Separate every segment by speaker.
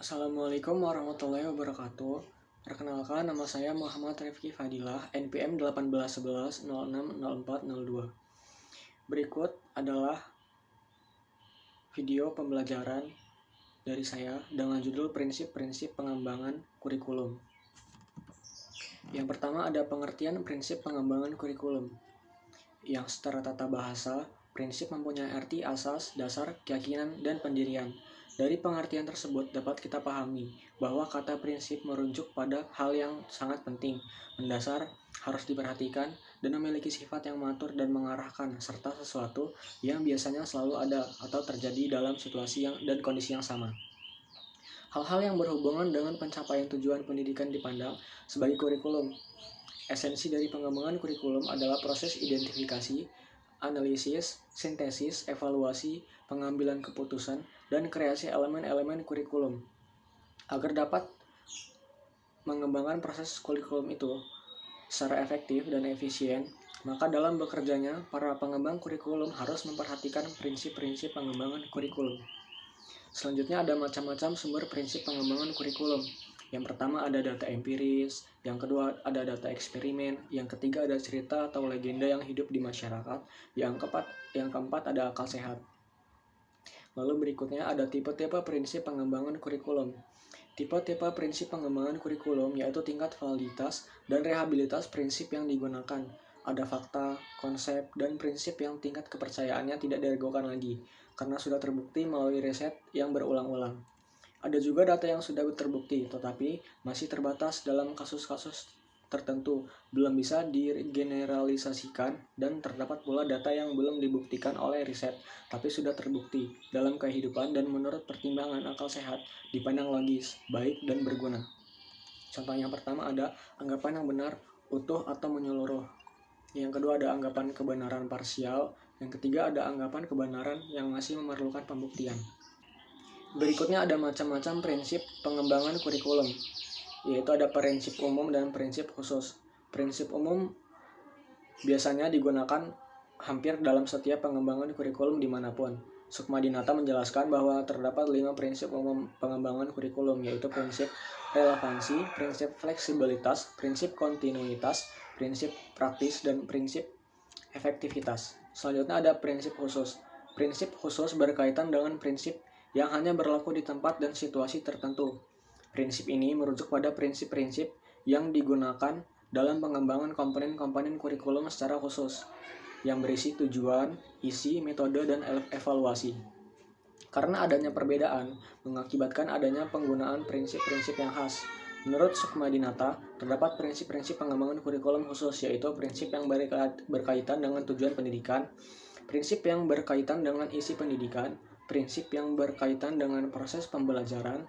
Speaker 1: Assalamualaikum warahmatullahi wabarakatuh. Perkenalkan, nama saya Muhammad Rifki Fadilah, NPM 1811060402. Berikut adalah video pembelajaran dari saya dengan judul Prinsip-prinsip pengembangan kurikulum. Yang pertama ada pengertian prinsip pengembangan kurikulum. Yang secara tata bahasa, prinsip mempunyai arti asas, dasar, keyakinan, dan pendirian. Dari pengertian tersebut dapat kita pahami bahwa kata prinsip merujuk pada hal yang sangat penting, mendasar, harus diperhatikan, dan memiliki sifat yang mengatur dan mengarahkan, serta sesuatu yang biasanya selalu ada atau terjadi dalam situasi dan kondisi yang sama. Hal-hal yang berhubungan dengan pencapaian tujuan pendidikan dipandang sebagai kurikulum. Esensi dari pengembangan kurikulum adalah proses identifikasi, analisis, sintesis, evaluasi, pengambilan keputusan, dan kreasi elemen-elemen kurikulum. Agar dapat mengembangkan proses kurikulum itu secara efektif dan efisien, maka dalam bekerjanya, para pengembang kurikulum harus memperhatikan prinsip-prinsip pengembangan kurikulum. Selanjutnya ada macam-macam sumber prinsip pengembangan kurikulum. Yang pertama ada data empiris, yang kedua ada data eksperimen, yang ketiga ada cerita atau legenda yang hidup di masyarakat, yang keempat ada akal sehat. Lalu berikutnya ada tipe-tipe prinsip pengembangan kurikulum. Tipe-tipe prinsip pengembangan kurikulum yaitu tingkat validitas dan rehabilitas prinsip yang digunakan. Ada fakta, konsep, dan prinsip yang tingkat kepercayaannya tidak diragukan lagi, karena sudah terbukti melalui riset yang berulang-ulang. Ada juga data yang sudah terbukti, tetapi masih terbatas dalam kasus-kasus tertentu, belum bisa digeneralisasikan, dan terdapat pula data yang belum dibuktikan oleh riset, tapi sudah terbukti dalam kehidupan dan menurut pertimbangan akal sehat, dipandang logis, baik, dan berguna. Contoh yang pertama ada anggapan yang benar, utuh, atau menyeluruh. Yang kedua ada anggapan kebenaran parsial. Yang ketiga ada anggapan kebenaran yang masih memerlukan pembuktian. Berikutnya ada macam-macam prinsip pengembangan kurikulum, yaitu ada prinsip umum dan prinsip khusus. Prinsip umum biasanya digunakan hampir dalam setiap pengembangan kurikulum dimanapun. Sukmadinata menjelaskan bahwa terdapat 5 prinsip umum pengembangan kurikulum, yaitu prinsip relevansi, prinsip fleksibilitas, prinsip kontinuitas, prinsip praktis, dan prinsip efektivitas. Selanjutnya ada prinsip khusus. Prinsip khusus berkaitan dengan prinsip yang hanya berlaku di tempat dan situasi tertentu. Prinsip ini merujuk pada prinsip-prinsip yang digunakan dalam pengembangan komponen-komponen kurikulum secara khusus, yang berisi tujuan, isi, metode, dan evaluasi. Karena adanya perbedaan, mengakibatkan adanya penggunaan prinsip-prinsip yang khas. Menurut Sukmadinata, terdapat prinsip-prinsip pengembangan kurikulum khusus, yaitu prinsip yang berkaitan dengan tujuan pendidikan, prinsip yang berkaitan dengan isi pendidikan, prinsip yang berkaitan dengan proses pembelajaran,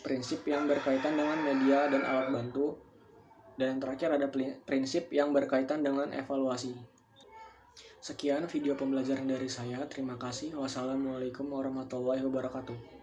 Speaker 1: prinsip yang berkaitan dengan media dan alat bantu, dan yang terakhir ada prinsip yang berkaitan dengan evaluasi. Sekian video pembelajaran dari saya. Terima kasih. Wassalamualaikum warahmatullahi wabarakatuh.